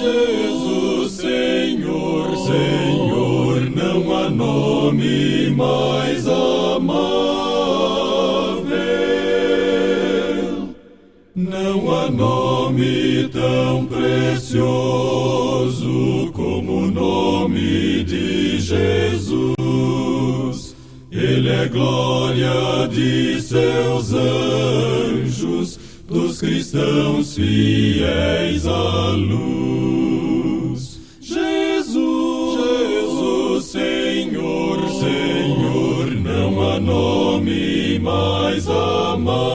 Jesus, Senhor, Senhor, não há nome mais amável, não há nome tão precioso como o nome de Jesus. Ele é glória de seus anjos, dos cristãos fiéis à luz. Jesus, Jesus, Senhor, Senhor, não há nome mais amável.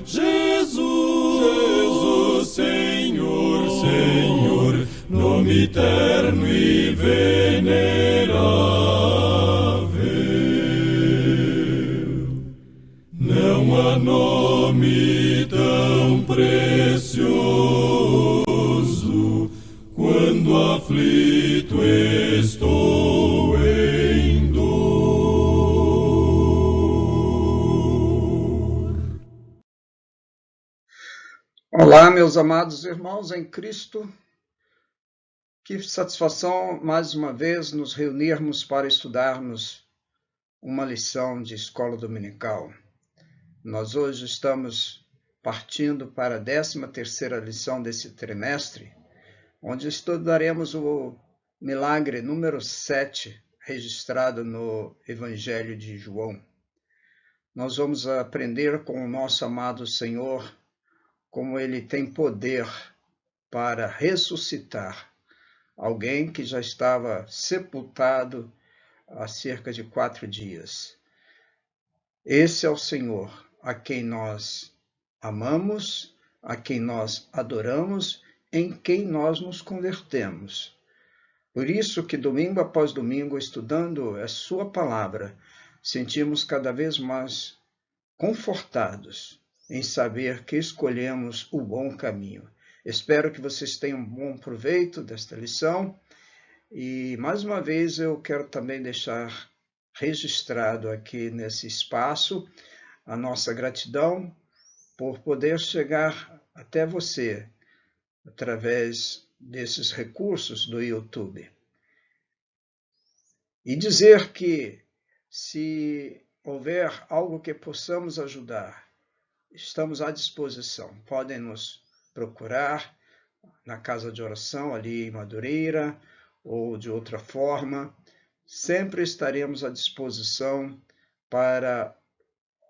Jesus, Jesus, Senhor, Senhor, nome eterno e venerável. Não há nome tão precioso quando aflito estou em dor. Olá, meus amados irmãos em Cristo. Que satisfação, mais uma vez, nos reunirmos para estudarmos uma lição de escola dominical. Nós hoje estamos partindo para a 13ª lição desse trimestre, onde estudaremos o milagre número 7, registrado no Evangelho de João. Nós vamos aprender com o nosso amado Senhor como ele tem poder para ressuscitar alguém que já estava sepultado há cerca de 4 dias. Esse é o Senhor a quem nós amamos, a quem nós adoramos, em quem nós nos convertemos. Por isso que domingo após domingo, estudando a sua palavra, sentimos cada vez mais confortados em saber que escolhemos o bom caminho. Espero que vocês tenham um bom proveito desta lição e, mais uma vez, eu quero também deixar registrado aqui nesse espaço a nossa gratidão por poder chegar até você através desses recursos do YouTube. E dizer que, se houver algo que possamos ajudar, estamos à disposição. Podem nos procurar na casa de oração ali em Madureira ou de outra forma. Sempre estaremos à disposição para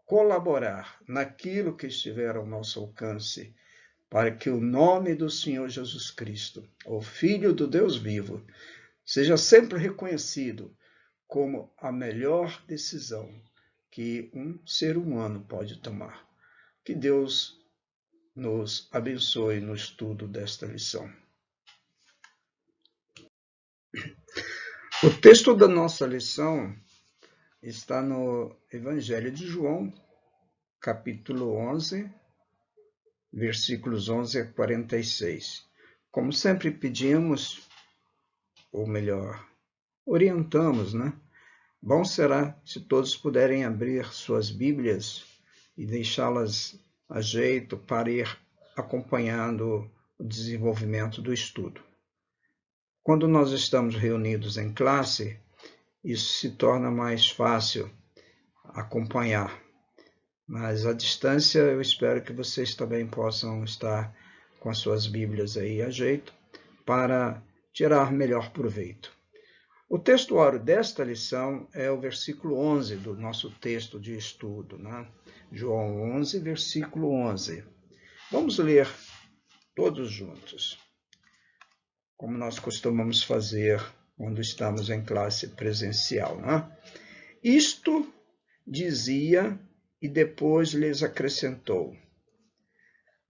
colaborar naquilo que estiver ao nosso alcance, para que o nome do Senhor Jesus Cristo, o Filho do Deus vivo, seja sempre reconhecido como a melhor decisão que um ser humano pode tomar. Que Deus nos abençoe no estudo desta lição. O texto da nossa lição está no Evangelho de João, capítulo 11, versículos 11 a 46. Como sempre pedimos, ou melhor, orientamos, Bom será se todos puderem abrir suas Bíblias e deixá-las a jeito para ir acompanhando o desenvolvimento do estudo. Quando nós estamos reunidos em classe, isso se torna mais fácil acompanhar. Mas à distância, eu espero que vocês também possam estar com as suas Bíblias aí a jeito para tirar melhor proveito. O textuário desta lição é o versículo 11 do nosso texto de estudo, João 11, versículo 11. Vamos ler todos juntos, como nós costumamos fazer quando estamos em classe presencial. Isto dizia e depois lhes acrescentou: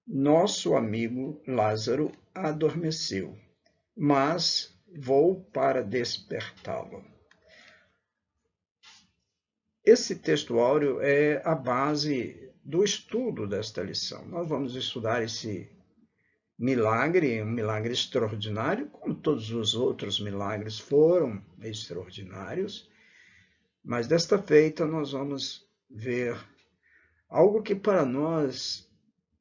nosso amigo Lázaro adormeceu, mas vou para despertá-lo. Esse textuário é a base do estudo desta lição. Nós vamos estudar esse milagre, um milagre extraordinário, como todos os outros milagres foram extraordinários, mas desta feita nós vamos ver algo que para nós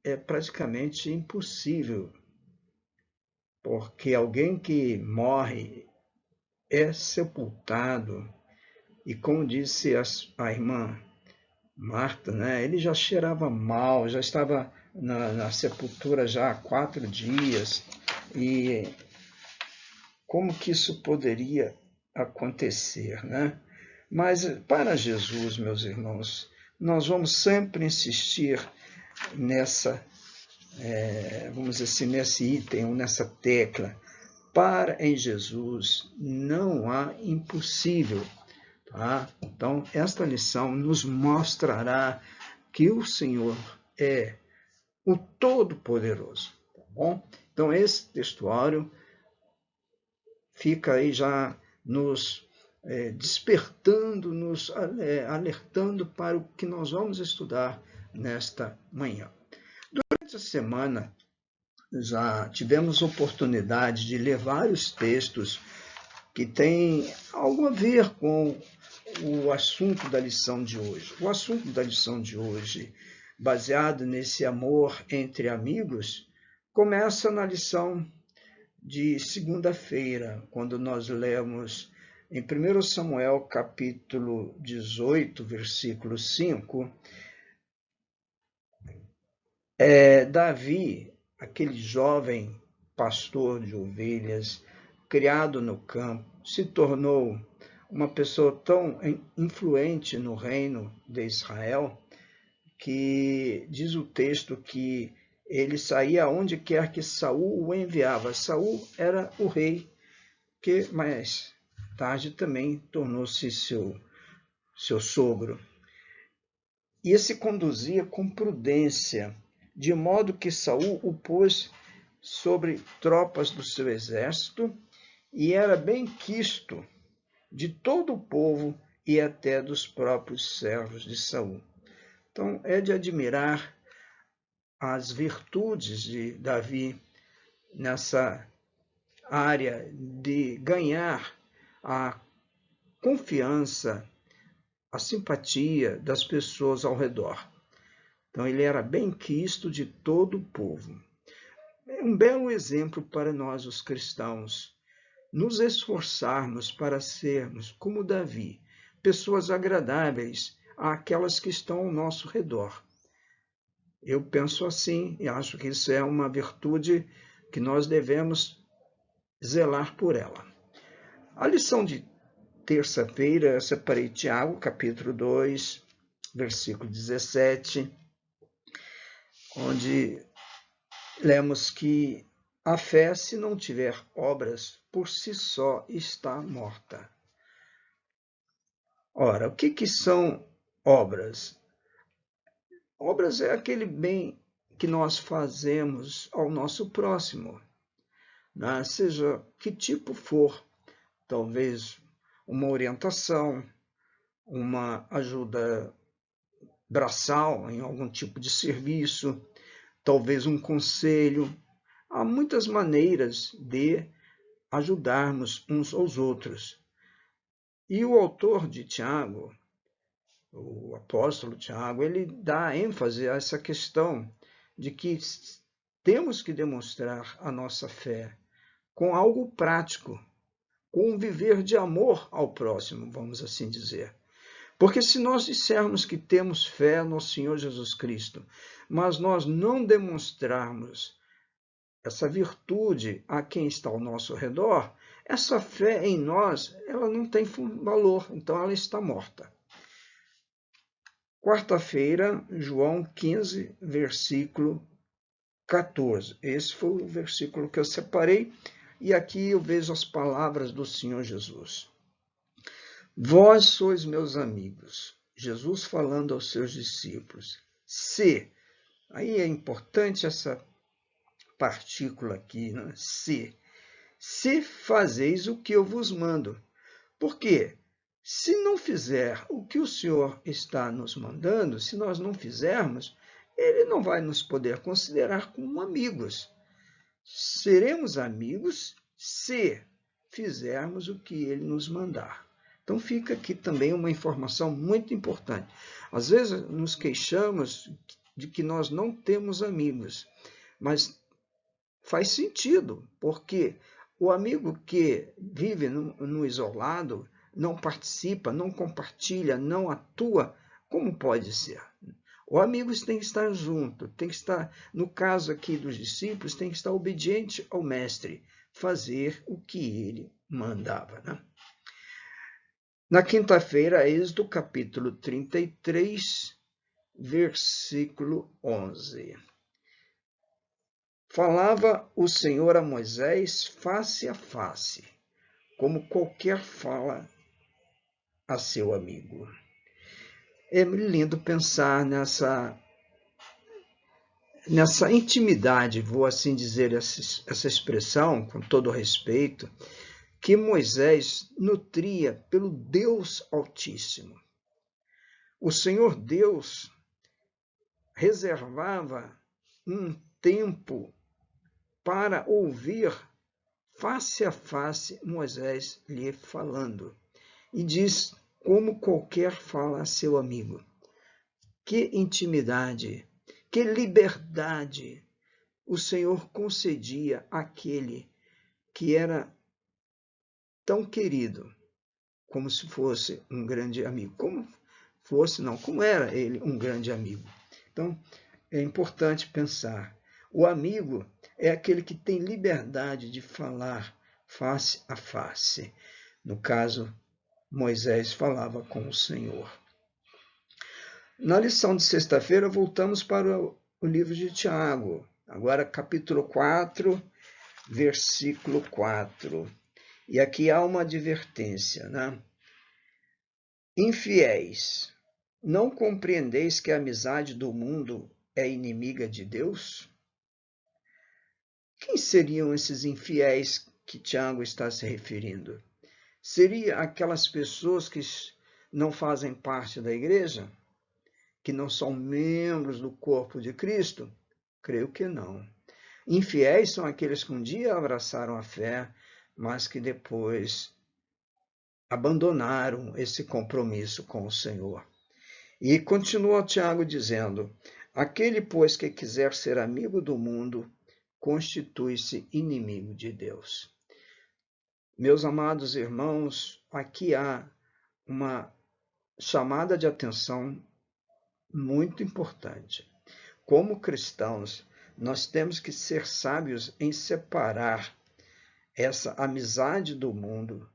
é praticamente impossível porque alguém que morre é sepultado, e como disse a irmã Marta, né, ele já cheirava mal, já estava na sepultura já há 4 dias, e como que isso poderia acontecer, né? Mas para Jesus, meus irmãos, nós vamos sempre insistir nessa, vamos dizer assim, nesse item, ou nessa tecla. Para em Jesus não há impossível. Tá? Então, esta lição nos mostrará que o Senhor é o Todo-Poderoso. Tá bom? Então, esse textuário fica aí já nos despertando, nos alertando para o que nós vamos estudar nesta manhã. Durante a semana, já tivemos oportunidade de ler vários textos que têm algo a ver com o assunto da lição de hoje. O assunto da lição de hoje, baseado nesse amor entre amigos, começa na lição de segunda-feira, quando nós lemos em 1 Samuel, capítulo 18, versículo 5, Davi, aquele jovem pastor de ovelhas, criado no campo, se tornou uma pessoa tão influente no reino de Israel, que diz o texto que ele saía onde quer que Saul o enviava. Saul era o rei, que mais tarde também tornou-se seu sogro. E se conduzia com prudência, de modo que Saul o pôs sobre tropas do seu exército, e era bem quisto de todo o povo e até dos próprios servos de Saul. Então, é de admirar as virtudes de Davi nessa área de ganhar a confiança, a simpatia das pessoas ao redor. Então, ele era bem quisto de todo o povo. É um belo exemplo para nós, os cristãos, nos esforçarmos para sermos, como Davi, pessoas agradáveis àquelas que estão ao nosso redor. Eu penso assim e acho que isso é uma virtude que nós devemos zelar por ela. A lição de terça-feira, eu separei Tiago, capítulo 2, versículo 17, onde lemos que a fé, se não tiver obras, por si só está morta. Ora, o que são obras? Obras é aquele bem que nós fazemos ao nosso próximo, né? Seja que tipo for, talvez uma orientação, uma ajuda braçal em algum tipo de serviço, talvez um conselho. Há muitas maneiras de ajudarmos uns aos outros. E o autor de Tiago, o apóstolo Tiago, ele dá ênfase a essa questão de que temos que demonstrar a nossa fé com algo prático, com um viver de amor ao próximo, vamos assim dizer. Porque se nós dissermos que temos fé no Senhor Jesus Cristo, mas nós não demonstrarmos essa virtude a quem está ao nosso redor, essa fé em nós, ela não tem valor, então ela está morta. Quarta-feira, João 15, versículo 14. Esse foi o versículo que eu separei, e aqui eu vejo as palavras do Senhor Jesus. Vós sois meus amigos, Jesus falando aos seus discípulos. Aí é importante essa partícula aqui, né? Se fazeis o que eu vos mando. Por quê? Se não fizer o que o Senhor está nos mandando, se nós não fizermos, ele não vai nos poder considerar como amigos. Seremos amigos se fizermos o que ele nos mandar. Então fica aqui também uma informação muito importante. Às vezes nos queixamos de que nós não temos amigos, mas faz sentido, porque o amigo que vive no isolado, não participa, não compartilha, não atua, como pode ser? O amigo tem que estar junto, tem que estar, no caso aqui dos discípulos, tem que estar obediente ao mestre, fazer o que ele mandava, né? Na quinta-feira, Êxodo capítulo 33, versículo 11. Falava o Senhor a Moisés face a face, como qualquer fala a seu amigo. É lindo pensar nessa intimidade, vou assim dizer essa expressão, com todo respeito, que Moisés nutria pelo Deus Altíssimo. O Senhor Deus reservava um tempo para ouvir face a face Moisés lhe falando. E diz, como qualquer fala a seu amigo. Que intimidade, que liberdade o Senhor concedia àquele que era tão querido, como se fosse um grande amigo. Como era ele um grande amigo. Então, é importante pensar. O amigo é aquele que tem liberdade de falar face a face. No caso, Moisés falava com o Senhor. Na lição de sexta-feira, voltamos para o livro de Tiago. Agora, capítulo 4, versículo 4. E aqui há uma advertência, né? Infiéis, não compreendeis que a amizade do mundo é inimiga de Deus? Quem seriam esses infiéis que Tiago está se referindo? Seria aquelas pessoas que não fazem parte da igreja? Que não são membros do corpo de Cristo? Creio que não. Infiéis são aqueles que um dia abraçaram a fé, mas que depois abandonaram esse compromisso com o Senhor. E continua Tiago dizendo, aquele, pois, que quiser ser amigo do mundo, constitui-se inimigo de Deus. Meus amados irmãos, aqui há uma chamada de atenção muito importante. Como cristãos, nós temos que ser sábios em separar essa amizade do mundo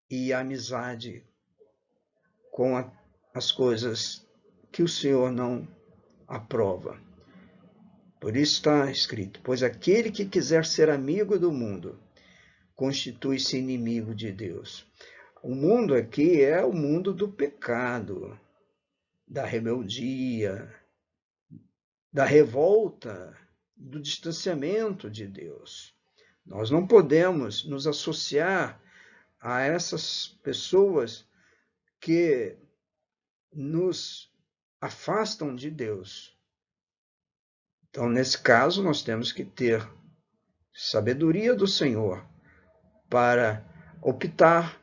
e a amizade com as coisas que o Senhor não aprova. Por isso está escrito, pois aquele que quiser ser amigo do mundo, constitui-se inimigo de Deus. O mundo aqui é o mundo do pecado, da rebeldia, da revolta, do distanciamento de Deus. Nós não podemos nos associar a essas pessoas que nos afastam de Deus. Então, nesse caso, nós temos que ter sabedoria do Senhor para optar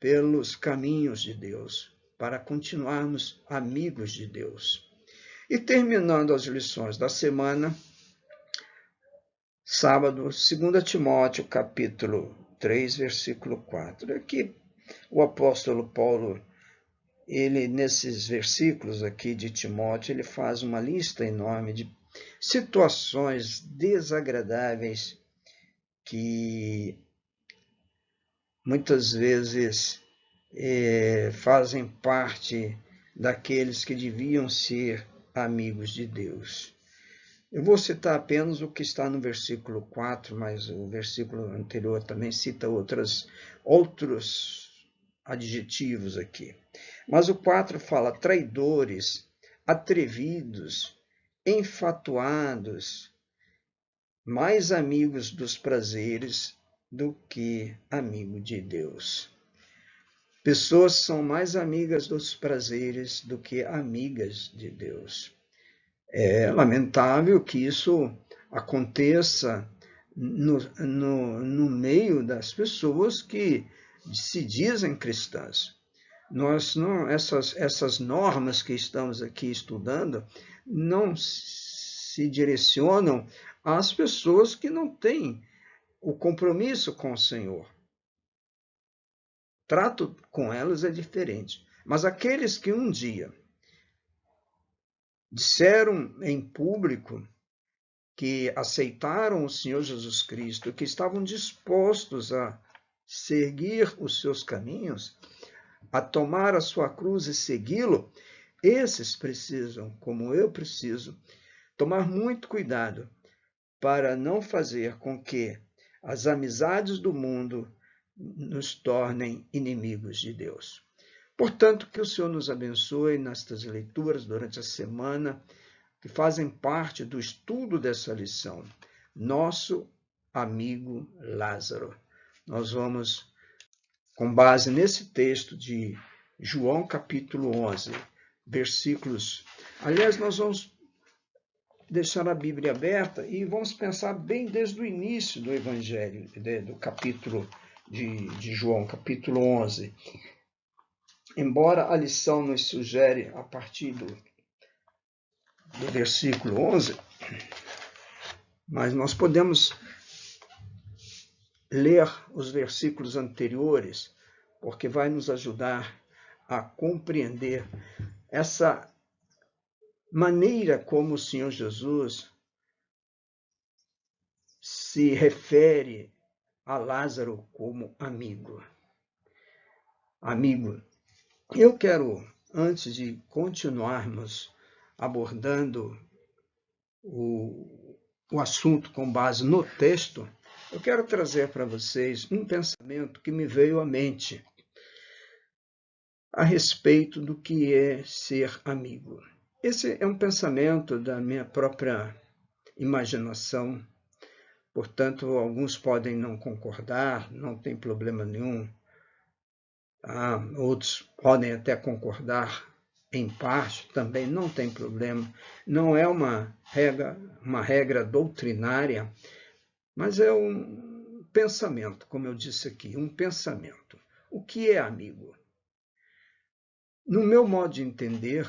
pelos caminhos de Deus, para continuarmos amigos de Deus. E terminando as lições da semana, sábado, 2 Timóteo, capítulo 3, versículo 4. Aqui o apóstolo Paulo, ele nesses versículos aqui de Timóteo, ele faz uma lista enorme de situações desagradáveis que muitas vezes fazem parte daqueles que deviam ser amigos de Deus. Eu vou citar apenas o que está no versículo 4, mas o versículo anterior também cita outros adjetivos aqui. Mas o 4 fala traidores, atrevidos, enfatuados, mais amigos dos prazeres do que amigo de Deus. Pessoas são mais amigas dos prazeres do que amigas de Deus. É lamentável que isso aconteça no meio das pessoas que se dizem cristãs. Essas normas que estamos aqui estudando não se direcionam às pessoas que não têm o compromisso com o Senhor. Trato com elas é diferente. Mas aqueles que um dia disseram em público que aceitaram o Senhor Jesus Cristo, que estavam dispostos a seguir os seus caminhos, a tomar a sua cruz e segui-lo, esses precisam, como eu preciso, tomar muito cuidado para não fazer com que as amizades do mundo nos tornem inimigos de Deus. Portanto, que o Senhor nos abençoe nestas leituras durante a semana, que fazem parte do estudo dessa lição. Nosso amigo Lázaro. Nós vamos, com base nesse texto de João capítulo 11, versículos... Aliás, nós vamos deixar a Bíblia aberta e vamos pensar bem desde o início do Evangelho, do capítulo de João, capítulo 11. Embora a lição nos sugere a partir do versículo 11, mas nós podemos ler os versículos anteriores, porque vai nos ajudar a compreender essa maneira como o Senhor Jesus se refere a Lázaro como amigo. Amigo, eu quero, antes de continuarmos abordando o assunto com base no texto, eu quero trazer para vocês um pensamento que me veio à mente a respeito do que é ser amigo. Esse é um pensamento da minha própria imaginação, portanto, alguns podem não concordar, não tem problema nenhum. Outros podem até concordar em parte, também não tem problema. Não é uma regra doutrinária, mas é um pensamento, como eu disse aqui, um pensamento. O que é amigo? No meu modo de entender,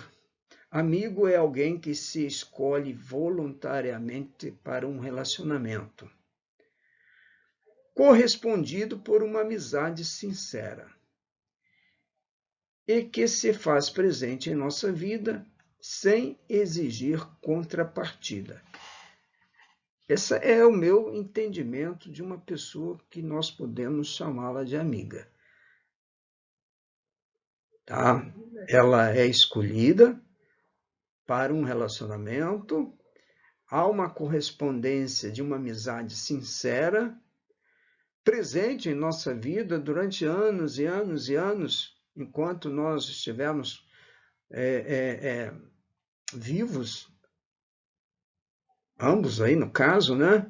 amigo é alguém que se escolhe voluntariamente para um relacionamento, correspondido por uma amizade sincera, e que se faz presente em nossa vida sem exigir contrapartida. Esse é o meu entendimento de uma pessoa que nós podemos chamá-la de amiga. Tá? Ela é escolhida para um relacionamento, há uma correspondência de uma amizade sincera, presente em nossa vida durante anos e anos e anos, enquanto nós estivermos vivos, ambos aí no caso, né?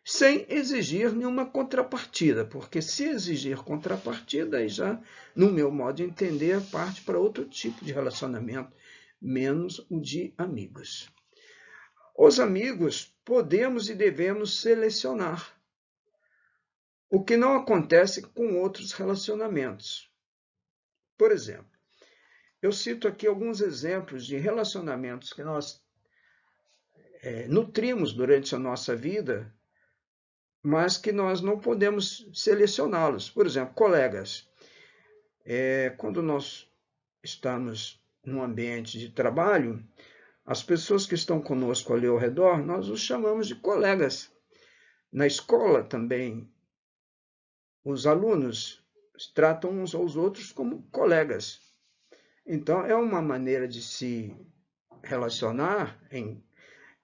Sem exigir nenhuma contrapartida, porque se exigir contrapartida, aí já, no meu modo de entender, parte para outro tipo de relacionamento, menos o de amigos. Os amigos podemos e devemos selecionar, o que não acontece com outros relacionamentos. Por exemplo, eu cito aqui alguns exemplos de relacionamentos que nós nutrimos durante a nossa vida, mas que nós não podemos selecioná-los. Por exemplo, colegas. Quando nós estamos num ambiente de trabalho, as pessoas que estão conosco ali ao redor, nós os chamamos de colegas. Na escola também, os alunos tratam uns aos outros como colegas. Então, é uma maneira de se relacionar,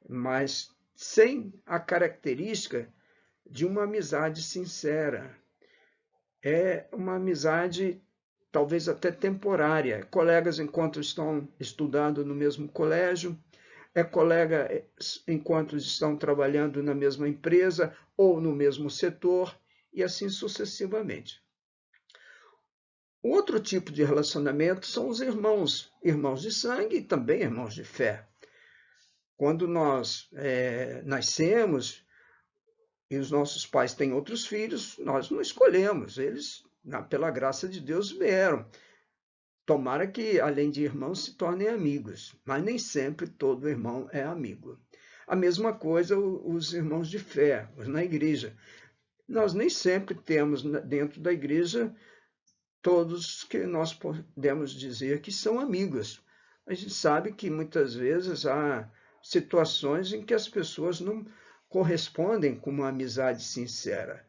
mas sem a característica de uma amizade sincera. É uma amizade talvez até temporária. Colegas enquanto estão estudando no mesmo colégio, colega enquanto estão trabalhando na mesma empresa ou no mesmo setor, e assim sucessivamente. Outro tipo de relacionamento são os irmãos de sangue e também irmãos de fé. Quando nós nascemos e os nossos pais têm outros filhos, nós não escolhemos, eles, pela graça de Deus, vieram. Tomara que, além de irmãos, se tornem amigos, mas nem sempre todo irmão é amigo. A mesma coisa os irmãos de fé, na igreja. Nós nem sempre temos dentro da igreja todos que nós podemos dizer que são amigos. A gente sabe que muitas vezes há situações em que as pessoas não correspondem com uma amizade sincera.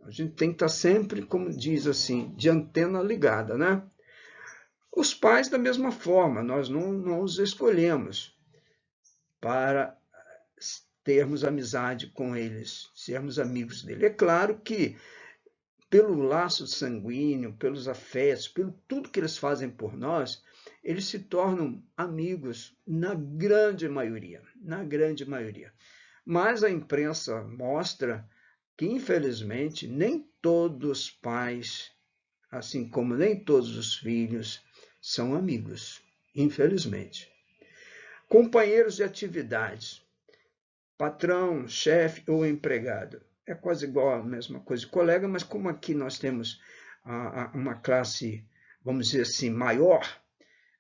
A gente tem que estar sempre, como diz assim, de antena ligada, né? Os pais, da mesma forma, nós não os escolhemos para termos amizade com eles, sermos amigos dele. É claro que, pelo laço sanguíneo, pelos afetos, pelo tudo que eles fazem por nós, eles se tornam amigos na grande maioria, Mas a imprensa mostra que, infelizmente, nem todos os pais, assim como nem todos os filhos, são amigos, infelizmente. Companheiros de atividades, patrão, chefe ou empregado. É quase igual a mesma coisa de colega, mas como aqui nós temos uma classe, vamos dizer assim, maior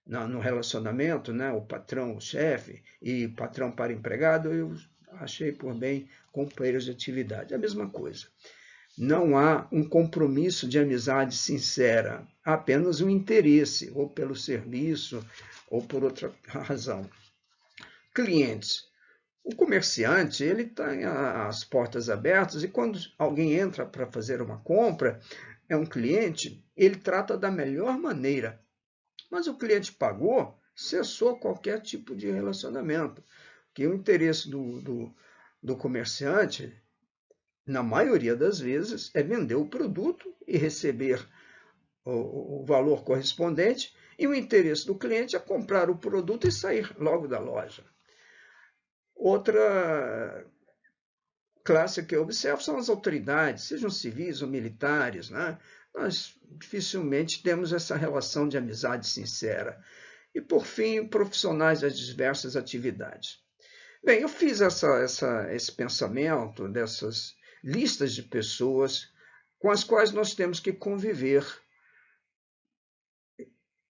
no relacionamento, né? O patrão, o chefe e patrão para empregado, eu achei por bem companheiros de atividade. É a mesma coisa. Não há um compromisso de amizade sincera, há apenas um interesse, ou pelo serviço, ou por outra razão. Clientes. O comerciante, ele tem as portas abertas e quando alguém entra para fazer uma compra, é um cliente, ele trata da melhor maneira. Mas o cliente pagou, cessou qualquer tipo de relacionamento. Porque o interesse do comerciante, na maioria das vezes, é vender o produto e receber o valor correspondente, e o interesse do cliente é comprar o produto e sair logo da loja. Outra classe que eu observo são as autoridades, sejam civis ou militares, né? Nós dificilmente temos essa relação de amizade sincera. E, por fim, profissionais das diversas atividades. Bem, eu fiz esse pensamento dessas listas de pessoas com as quais nós temos que conviver.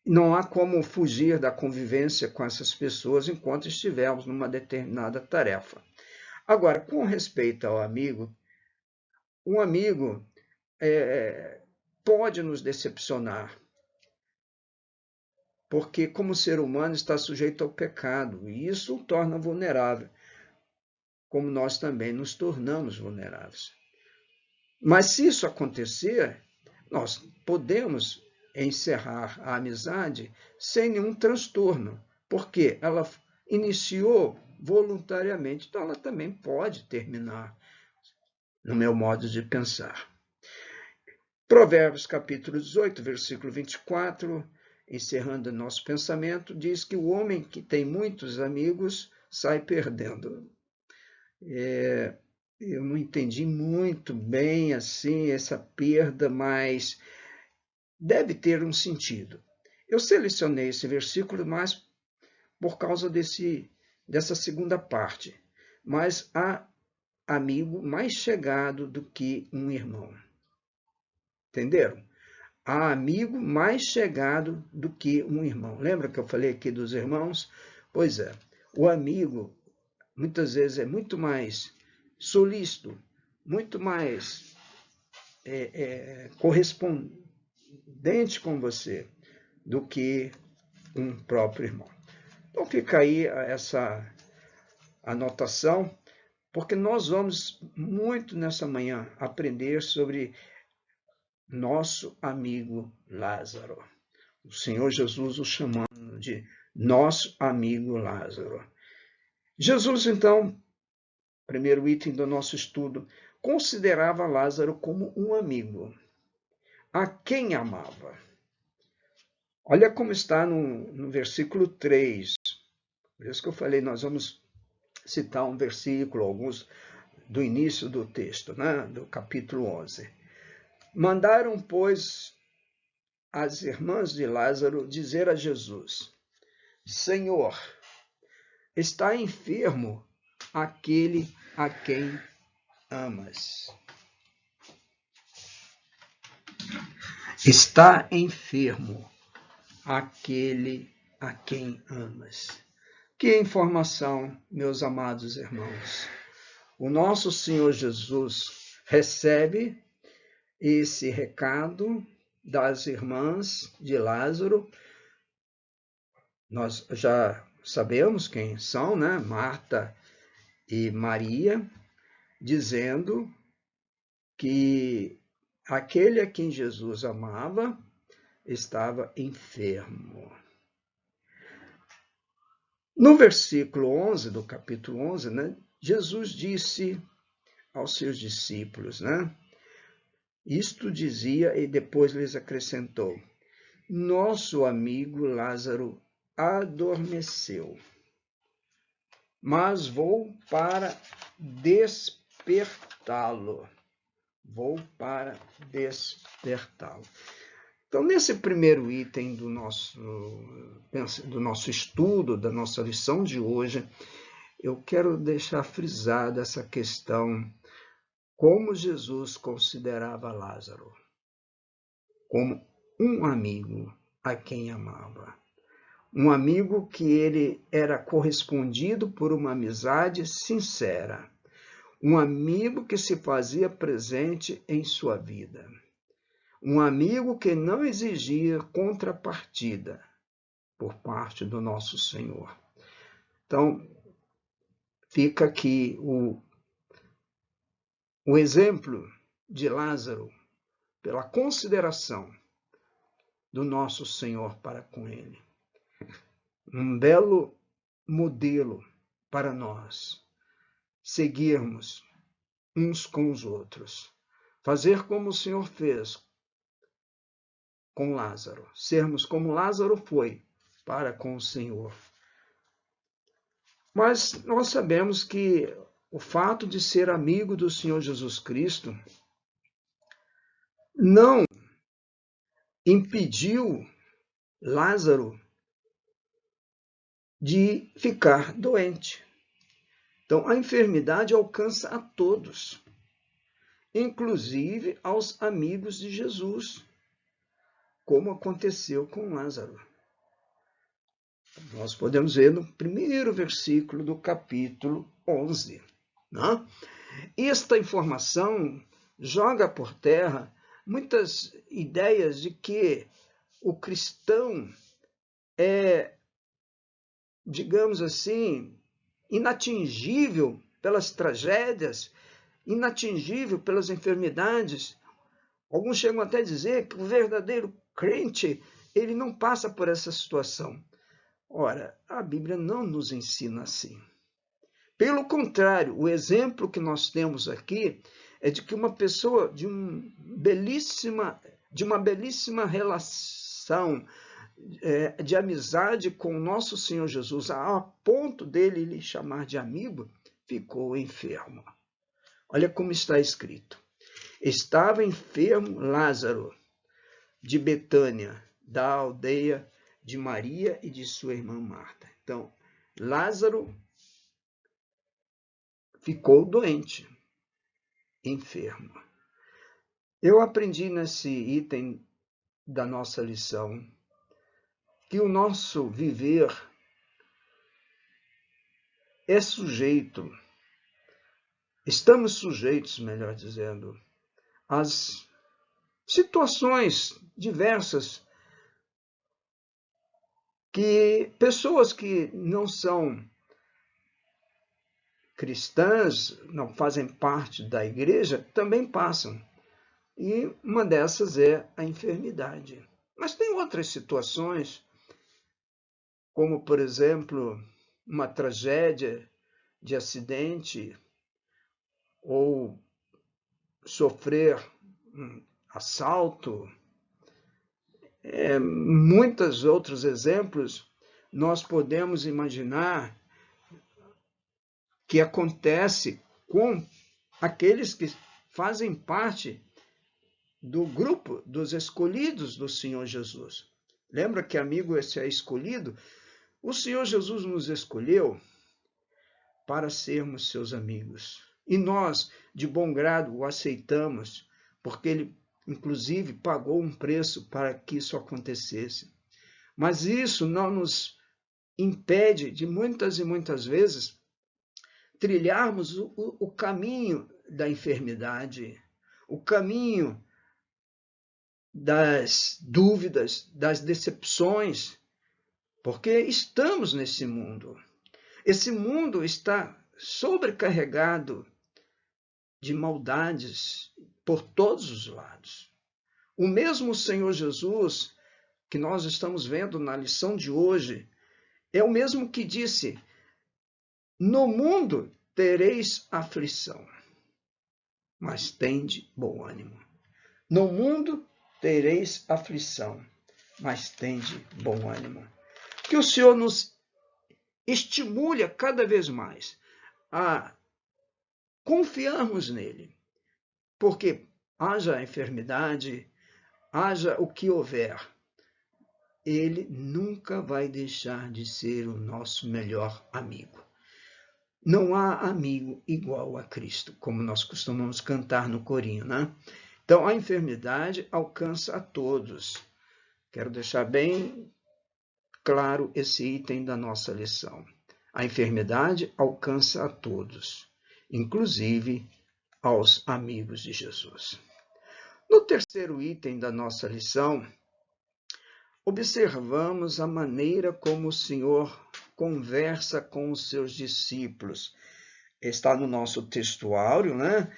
Não há como fugir da convivência com essas pessoas enquanto estivermos numa determinada tarefa. Agora, com respeito ao amigo, um amigo pode nos decepcionar, porque como ser humano está sujeito ao pecado, e isso o torna vulnerável, como nós também nos tornamos vulneráveis. Mas se isso acontecer, nós podemos encerrar a amizade sem nenhum transtorno, porque ela iniciou voluntariamente, então ela também pode terminar, no meu modo de pensar. Provérbios capítulo 18, versículo 24, encerrando nosso pensamento, diz que o homem que tem muitos amigos sai perdendo. Eu não entendi muito bem assim essa perda, mas deve ter um sentido. Eu selecionei esse versículo mais por causa dessa segunda parte. Mas há amigo mais chegado do que um irmão. Entenderam? Há amigo mais chegado do que um irmão. Lembra que eu falei aqui dos irmãos? Pois é, o amigo muitas vezes é muito mais solícito, muito mais correspondente com você do que um próprio irmão. Então fica aí essa anotação, porque nós vamos muito nessa manhã aprender sobre nosso amigo Lázaro. O Senhor Jesus o chamando de nosso amigo Lázaro. Jesus, então, primeiro item do nosso estudo, considerava Lázaro como um amigo, a quem amava. Olha como está no versículo 3. Por isso que eu falei, nós vamos citar um versículo, alguns do início do texto, né? Do capítulo 11. Mandaram, pois, as irmãs de Lázaro dizer a Jesus: Senhor, está enfermo aquele a quem amas. Está enfermo aquele a quem amas. Que informação, meus amados irmãos. O nosso Senhor Jesus recebe esse recado das irmãs de Lázaro. Nós já sabemos quem são, né? Marta e Maria, dizendo que aquele a quem Jesus amava estava enfermo. No versículo 11 do capítulo 11, né, Jesus disse aos seus discípulos, né? Isto dizia e depois lhes acrescentou: nosso amigo Lázaro adormeceu, mas vou para despertá-lo. Então, nesse primeiro item do nosso estudo, da nossa lição de hoje, eu quero deixar frisada essa questão, como Jesus considerava Lázaro como um amigo a quem amava. Um amigo que ele era correspondido por uma amizade sincera. Um amigo que se fazia presente em sua vida. Um amigo que não exigia contrapartida por parte do nosso Senhor. Então, fica aqui o exemplo de Lázaro, pela consideração do nosso Senhor para com ele. Um belo modelo para nós seguirmos uns com os outros. Fazer como o Senhor fez com Lázaro. Sermos como Lázaro foi para com o Senhor. Mas nós sabemos que o fato de ser amigo do Senhor Jesus Cristo não impediu Lázaro de ficar doente. Então, a enfermidade alcança a todos, inclusive aos amigos de Jesus, como aconteceu com Lázaro. Nós podemos ver no primeiro versículo do capítulo 11. Né? Esta informação joga por terra muitas ideias de que o cristão é, digamos assim, inatingível pelas tragédias, inatingível pelas enfermidades. Alguns chegam até a dizer que o verdadeiro crente, ele não passa por essa situação. Ora, a Bíblia não nos ensina assim. Pelo contrário, o exemplo que nós temos aqui é de que uma pessoa de uma belíssima relação de amizade com o nosso Senhor Jesus, a ponto dele lhe chamar de amigo, ficou enfermo. Olha como está escrito. Estava enfermo Lázaro, de Betânia, da aldeia de Maria e de sua irmã Marta. Então, Lázaro ficou doente, enfermo. Eu aprendi nesse item da nossa lição que o nosso viver é sujeito, estamos sujeitos, melhor dizendo, às situações diversas que pessoas que não são cristãs, não fazem parte da igreja, também passam. E uma dessas é a enfermidade. Mas tem outras situações, como, por exemplo, uma tragédia de acidente ou sofrer um assalto. Muitos outros exemplos nós podemos imaginar que acontece com aqueles que fazem parte do grupo dos escolhidos do Senhor Jesus. Lembra que amigo esse é escolhido? O Senhor Jesus nos escolheu para sermos seus amigos. E nós, de bom grado, o aceitamos, porque ele, inclusive, pagou um preço para que isso acontecesse. Mas isso não nos impede de muitas e muitas vezes trilharmos o caminho da enfermidade, o caminho das dúvidas, das decepções, porque estamos nesse mundo. Esse mundo está sobrecarregado de maldades por todos os lados. O mesmo Senhor Jesus que nós estamos vendo na lição de hoje é o mesmo que disse: no mundo tereis aflição, mas tende bom ânimo. No mundo tereis aflição, mas tende bom ânimo. Que o Senhor nos estimule a cada vez mais a confiarmos nele, porque haja enfermidade, haja o que houver, ele nunca vai deixar de ser o nosso melhor amigo. Não há amigo igual a Cristo, como nós costumamos cantar no corinho, né? Então, a enfermidade alcança a todos. Quero deixar bem claro esse item da nossa lição. A enfermidade alcança a todos, inclusive aos amigos de Jesus. No terceiro item da nossa lição, observamos a maneira como o Senhor conversa com os seus discípulos. Está no nosso textuário, né?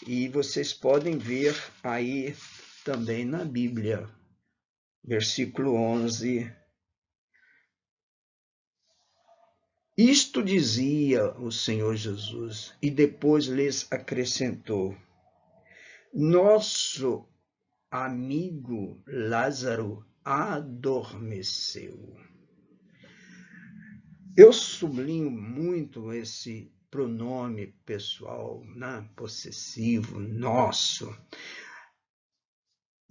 E vocês podem ver aí também na Bíblia, versículo 11. Isto dizia o Senhor Jesus, e depois lhes acrescentou: nosso amigo Lázaro adormeceu. Eu sublinho muito esse pronome pessoal, né? Possessivo, nosso.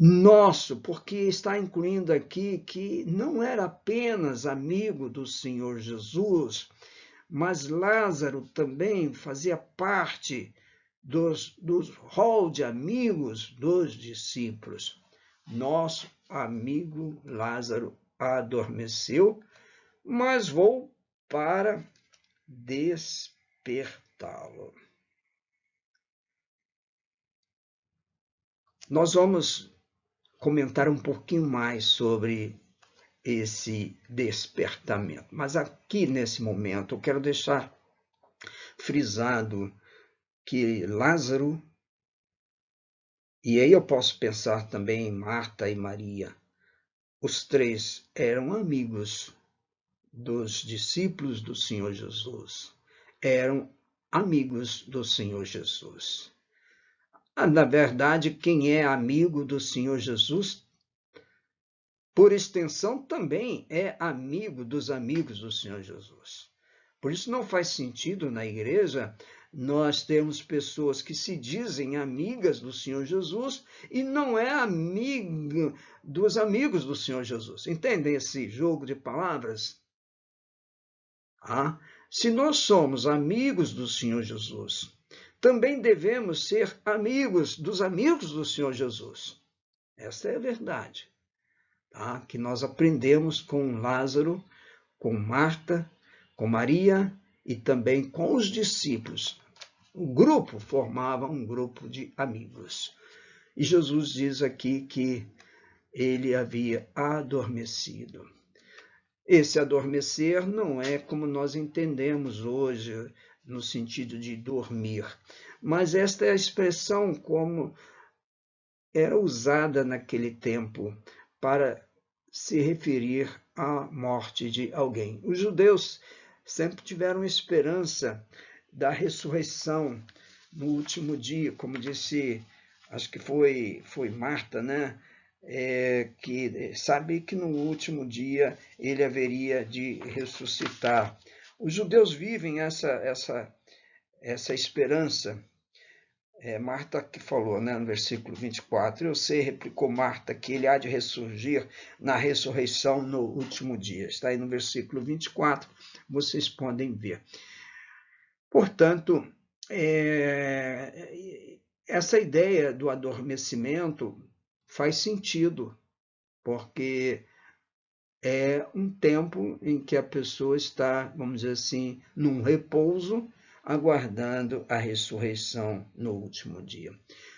Nosso, porque está incluindo aqui que não era apenas amigo do Senhor Jesus, mas Lázaro também fazia parte dos rol de amigos dos discípulos. Nosso amigo Lázaro adormeceu, mas vou para despertá-lo. Nós vamos comentar um pouquinho mais sobre esse despertamento. Mas aqui, nesse momento, eu quero deixar frisado que Lázaro, e aí eu posso pensar também em Marta e Maria, os três eram amigos dos discípulos do Senhor Jesus, eram amigos do Senhor Jesus. Na verdade, quem é amigo do Senhor Jesus, por extensão, também é amigo dos amigos do Senhor Jesus. Por isso não faz sentido na igreja nós termos pessoas que se dizem amigas do Senhor Jesus e não é amigo dos amigos do Senhor Jesus. Entendem esse jogo de palavras? Se nós somos amigos do Senhor Jesus, também devemos ser amigos dos amigos do Senhor Jesus. Essa é a verdade. Que nós aprendemos com Lázaro, com Marta, com Maria e também com os discípulos. O grupo formava um grupo de amigos. E Jesus diz aqui que ele havia adormecido. Esse adormecer não é como nós entendemos hoje, no sentido de dormir, mas esta é a expressão como era usada naquele tempo para se referir à morte de alguém. Os judeus sempre tiveram esperança da ressurreição no último dia, como disse, acho que foi Marta, né? Que sabe que no último dia ele haveria de ressuscitar. Os judeus vivem essa esperança. Marta que falou, né, no versículo 24, eu sei, replicou Marta, que ele há de ressurgir na ressurreição no último dia. Está aí no versículo 24, vocês podem ver. Portanto, essa ideia do adormecimento faz sentido, porque é um tempo em que a pessoa está, vamos dizer assim, num repouso, aguardando a ressurreição no último dia.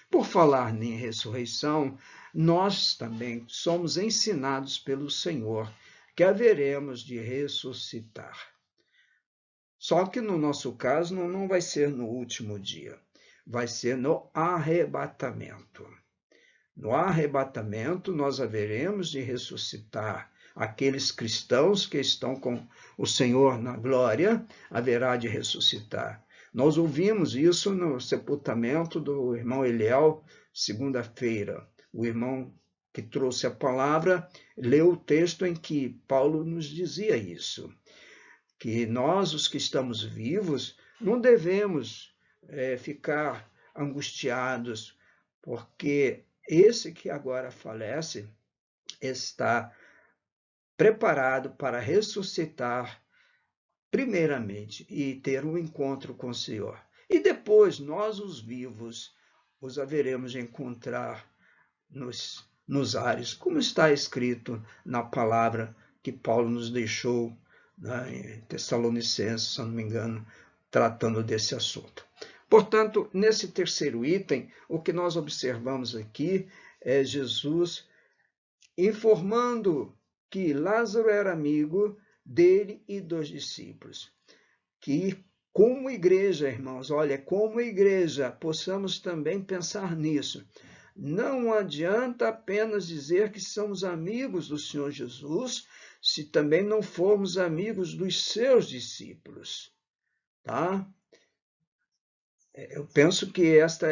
Por falar em ressurreição, nós também somos ensinados pelo Senhor que haveremos de ressuscitar. Só que no nosso caso não vai ser no último dia, vai ser no arrebatamento. No arrebatamento nós haveremos de ressuscitar. Aqueles cristãos que estão com o Senhor na glória, haverá de ressuscitar. Nós ouvimos isso no sepultamento do irmão Eliel, segunda-feira. O irmão que trouxe a palavra leu o texto em que Paulo nos dizia isso, que nós, os que estamos vivos, não devemos ficar angustiados, porque esse que agora falece está preparado para ressuscitar primeiramente e ter um encontro com o Senhor. E depois nós, os vivos, os haveremos de encontrar nos ares, como está escrito na palavra que Paulo nos deixou, né, em Tessalonicenses, se não me engano, tratando desse assunto. Portanto, nesse terceiro item, o que nós observamos aqui é Jesus informando que Lázaro era amigo dele e dos discípulos. Que, como igreja, irmãos, olha, como igreja, possamos também pensar nisso. Não adianta apenas dizer que somos amigos do Senhor Jesus, se também não formos amigos dos seus discípulos, tá? Eu penso que esta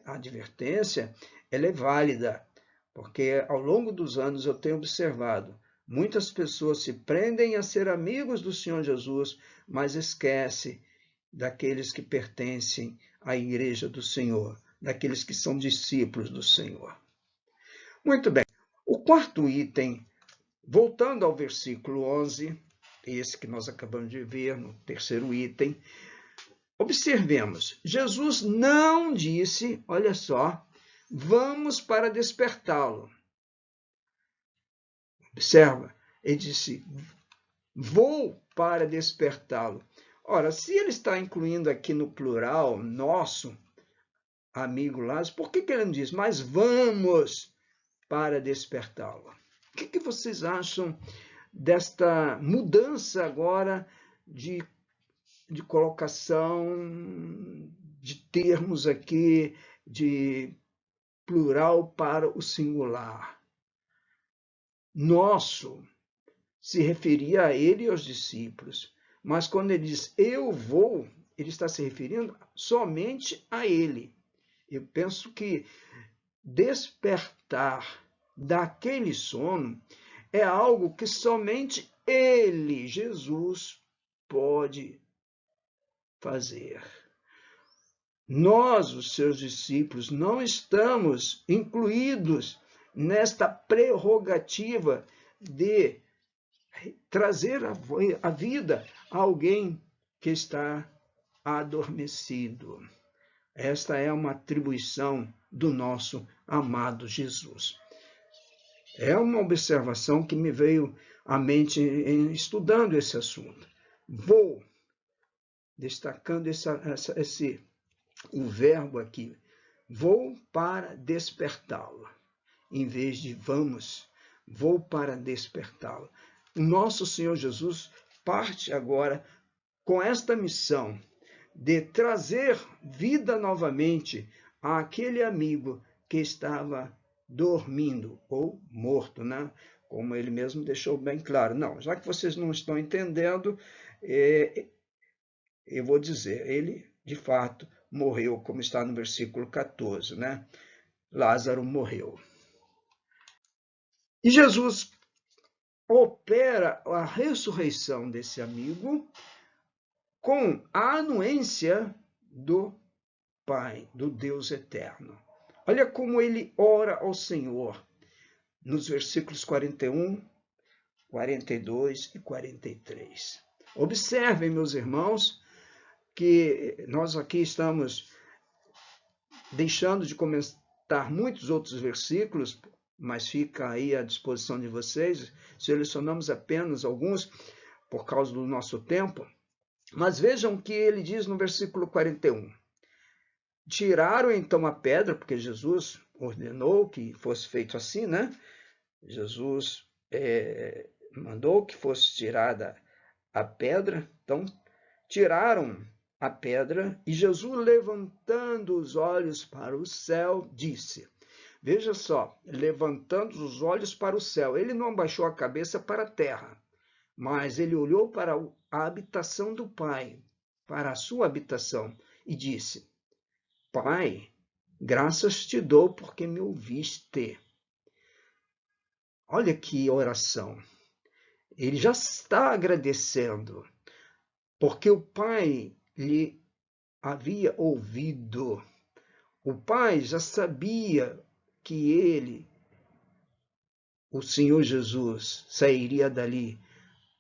advertência ela é válida, porque ao longo dos anos eu tenho observado, muitas pessoas se prendem a ser amigos do Senhor Jesus, mas esquecem daqueles que pertencem à igreja do Senhor, daqueles que são discípulos do Senhor. Muito bem. O quarto item, voltando ao versículo 11, esse que nós acabamos de ver no terceiro item, observemos, Jesus não disse, olha só, vamos para despertá-lo. Observa, ele disse, vou para despertá-lo. Ora, se ele está incluindo aqui no plural, nosso amigo Lázaro, por que ele não diz, mas vamos para despertá-lo? O que vocês acham desta mudança agora de colocação de termos aqui, de plural para o singular? Nosso se referia a ele e aos discípulos, mas quando ele diz eu vou, ele está se referindo somente a ele. Eu penso que despertar daquele sono é algo que somente ele, Jesus, pode fazer. Nós, os seus discípulos, não estamos incluídos nesta prerrogativa de trazer a vida a alguém que está adormecido. Esta é uma atribuição do nosso amado Jesus. É uma observação que me veio à mente estudando esse assunto. Vou, destacando o verbo aqui, vou para despertá-lo, em vez de vamos, vou para despertá-lo. O nosso Senhor Jesus parte agora com esta missão de trazer vida novamente àquele amigo que estava dormindo ou morto, né? Como ele mesmo deixou bem claro. Não, já que vocês não estão entendendo, eu vou dizer, ele de fato morreu, como está no versículo 14, né? Lázaro morreu. E Jesus opera a ressurreição desse amigo com a anuência do Pai, do Deus eterno. Olha como ele ora ao Senhor nos versículos 41, 42 e 43. Observem, meus irmãos, que nós aqui estamos deixando de comentar muitos outros versículos mas fica aí à disposição de vocês. Selecionamos apenas alguns por causa do nosso tempo. Mas vejam que ele diz no versículo 41. Tiraram então a pedra, porque Jesus ordenou que fosse feito assim, né? Jesus mandou que fosse tirada a pedra. Então, tiraram a pedra e Jesus, levantando os olhos para o céu, disse... Veja só, levantando os olhos para o céu. Ele não abaixou a cabeça para a terra, mas ele olhou para a habitação do Pai, para a sua habitação, e disse, Pai, graças te dou porque me ouviste. Olha que oração. Ele já está agradecendo, porque o Pai lhe havia ouvido. O Pai já sabia que ele, o Senhor Jesus, sairia dali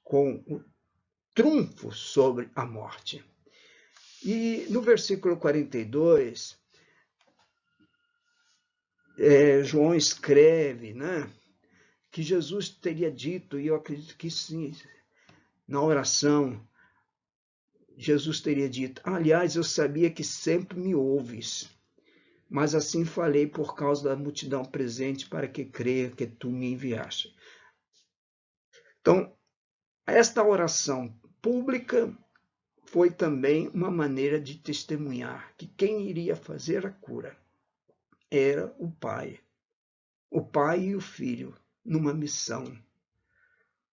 com o trunfo sobre a morte. E no versículo 42, João escreve, né, que Jesus teria dito, e eu acredito que sim, na oração, Jesus teria dito, aliás, eu sabia que sempre me ouves, mas assim falei por causa da multidão presente, para que creia que tu me enviaste. Então, esta oração pública foi também uma maneira de testemunhar que quem iria fazer a cura era o Pai e o Filho, numa missão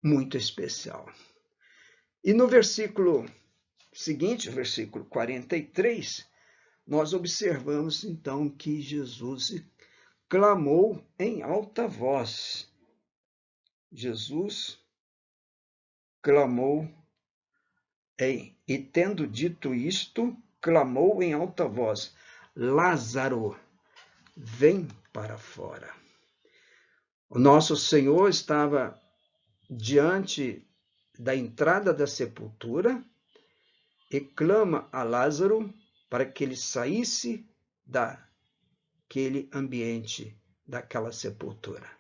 muito especial. E no versículo seguinte, versículo 43, nós observamos então que Jesus clamou em alta voz. Jesus clamou e tendo dito isto, clamou em alta voz, Lázaro, vem para fora. O nosso Senhor estava diante da entrada da sepultura e clama a Lázaro para que ele saísse daquele ambiente, daquela sepultura.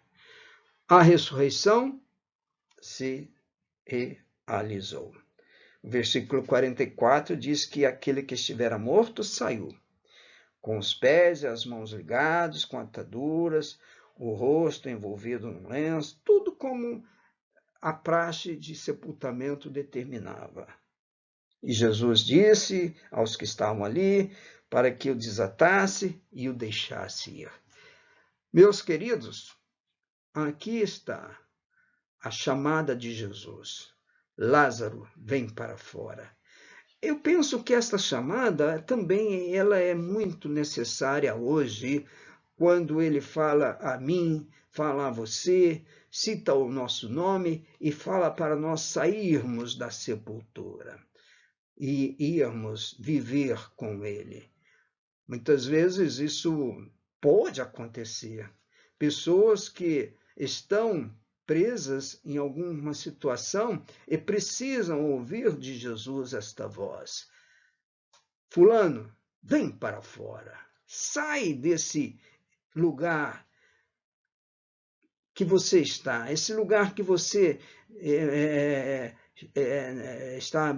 A ressurreição se realizou. O versículo 44 diz que aquele que estivera morto saiu, com os pés e as mãos ligados, com ataduras, o rosto envolvido num lenço, tudo como a praxe de sepultamento determinava. E Jesus disse aos que estavam ali para que o desatasse e o deixasse ir. Meus queridos, aqui está a chamada de Jesus. Lázaro, vem para fora. Eu penso que esta chamada também ela é muito necessária hoje, quando ele fala a mim, fala a você, cita o nosso nome e fala para nós sairmos da sepultura e irmos viver com ele. Muitas vezes isso pode acontecer. Pessoas que estão presas em alguma situação e precisam ouvir de Jesus esta voz. Fulano, vem para fora. Sai desse lugar que você está, esse lugar que você está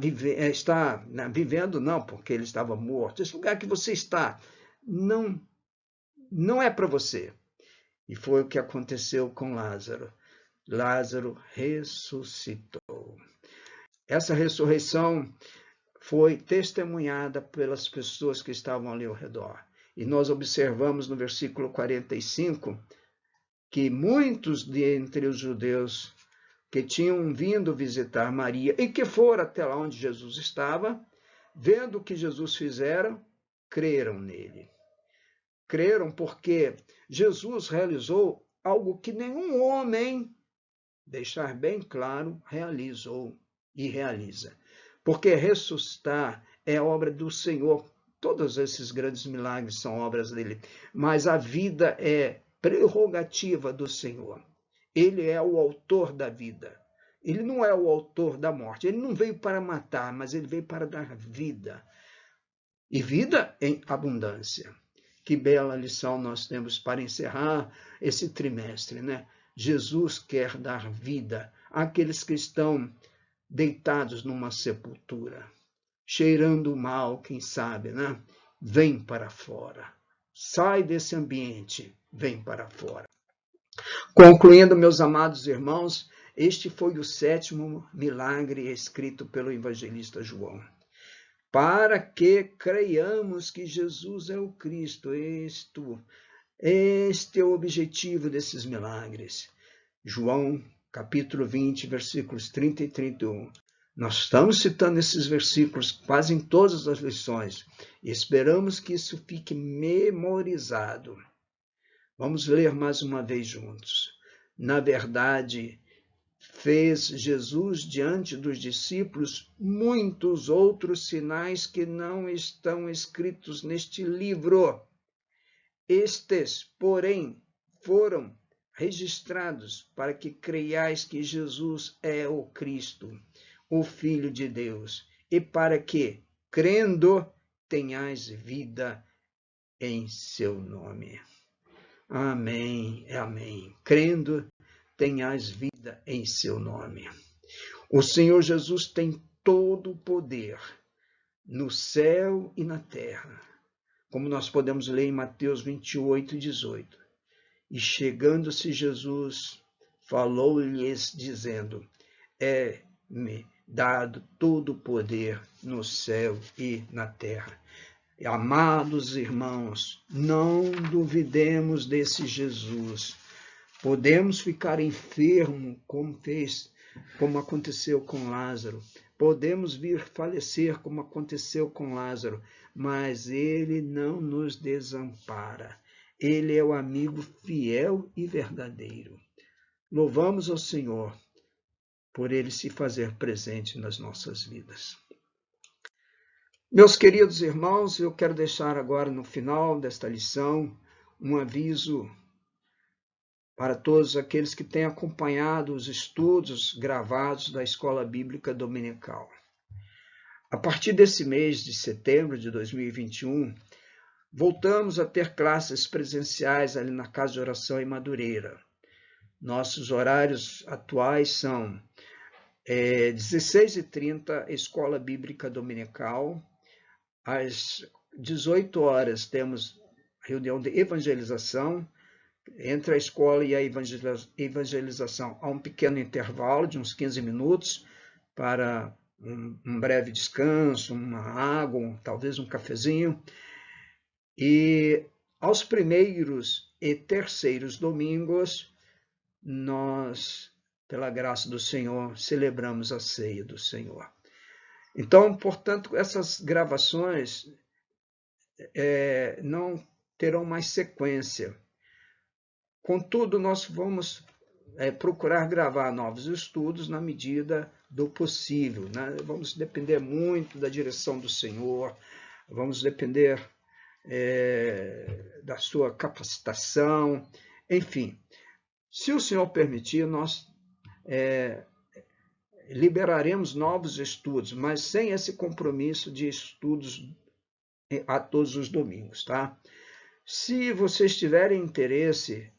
vivendo, não, porque ele estava morto. Esse lugar que você está não é para você. E foi o que aconteceu com Lázaro. Lázaro ressuscitou. Essa ressurreição foi testemunhada pelas pessoas que estavam ali ao redor. E nós observamos no versículo 45 que muitos dentre os judeus que tinham vindo visitar Maria e que foram até lá onde Jesus estava, vendo o que Jesus fizera, creram nele. Creram porque Jesus realizou algo que nenhum homem, deixar bem claro, realizou e realiza. Porque ressuscitar é obra do Senhor. Todos esses grandes milagres são obras dele. Mas a vida é prerrogativa do Senhor. Ele é o autor da vida. Ele não é o autor da morte. Ele não veio para matar, mas ele veio para dar vida. E vida em abundância. Que bela lição nós temos para encerrar esse trimestre, né? Jesus quer dar vida àqueles que estão deitados numa sepultura, cheirando mal, quem sabe, né? Vem para fora. Sai desse ambiente, vem para fora. Concluindo, meus amados irmãos, este foi o 7º milagre escrito pelo evangelista João. Para que creiamos que Jesus é o Cristo. Este é o objetivo desses milagres. João, capítulo 20, versículos 30 e 31. Nós estamos citando esses versículos quase em todas as lições e esperamos que isso fique memorizado. Vamos ler mais uma vez juntos. Na verdade, fez Jesus diante dos discípulos muitos outros sinais que não estão escritos neste livro. Estes, porém, foram registrados para que creiais que Jesus é o Cristo, o Filho de Deus, e para que, crendo, tenhais vida em seu nome. Amém, amém. Crendo, tenhais vida em seu nome. O Senhor Jesus tem todo o poder no céu e na terra, como nós podemos ler em Mateus 28, 18. E chegando-se Jesus, falou-lhes dizendo, é-me dado todo o poder no céu e na terra. Amados irmãos, não duvidemos desse Jesus. Podemos ficar enfermos, como aconteceu com Lázaro. Podemos vir falecer, como aconteceu com Lázaro. Mas ele não nos desampara. Ele é o amigo fiel e verdadeiro. Louvamos ao Senhor por ele se fazer presente nas nossas vidas. Meus queridos irmãos, eu quero deixar agora no final desta lição um aviso para todos aqueles que têm acompanhado os estudos gravados da Escola Bíblica Dominical. A partir desse mês de setembro de 2021, voltamos a ter classes presenciais ali na Casa de Oração em Madureira. Nossos horários atuais são 16h30, Escola Bíblica Dominical. Às 18 horas temos reunião de evangelização. Entre a escola e a evangelização há um pequeno intervalo de uns 15 minutos para um breve descanso, uma água, talvez um cafezinho. E aos primeiros e terceiros domingos, nós, pela graça do Senhor, celebramos a ceia do Senhor. Então, portanto, essas gravações não terão mais sequência. Contudo, nós vamos procurar gravar novos estudos na medida do possível, né? Vamos depender muito da direção do Senhor, vamos depender da sua capacitação, enfim. Se o Senhor permitir, nós liberaremos novos estudos, mas sem esse compromisso de estudos a todos os domingos, tá? Se vocês tiverem interesse,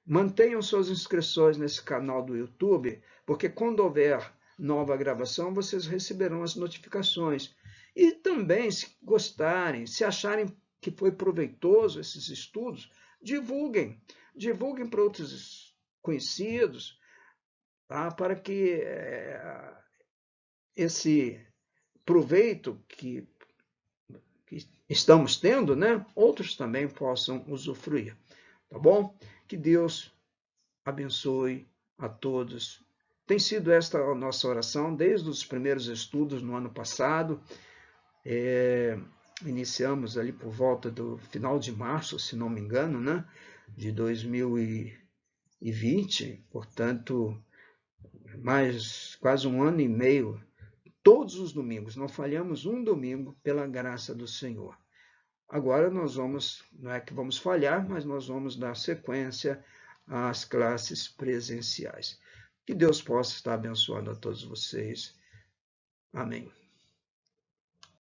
mantenham suas inscrições nesse canal do YouTube, porque quando houver nova gravação, vocês receberão as notificações. E também, se gostarem, se acharem que foi proveitoso esses estudos, divulguem para outros conhecidos, tá? Para que esse proveito que estamos tendo, né, outros também possam usufruir, tá bom? Que Deus abençoe a todos. Tem sido esta a nossa oração desde os primeiros estudos no ano passado. Iniciamos ali por volta do final de março, se não me engano, né, de 2020, portanto, mais quase um ano e meio, todos os domingos, não falhamos um domingo pela graça do Senhor. Agora nós vamos, não é que vamos falhar, mas nós vamos dar sequência às classes presenciais. Que Deus possa estar abençoando a todos vocês. Amém.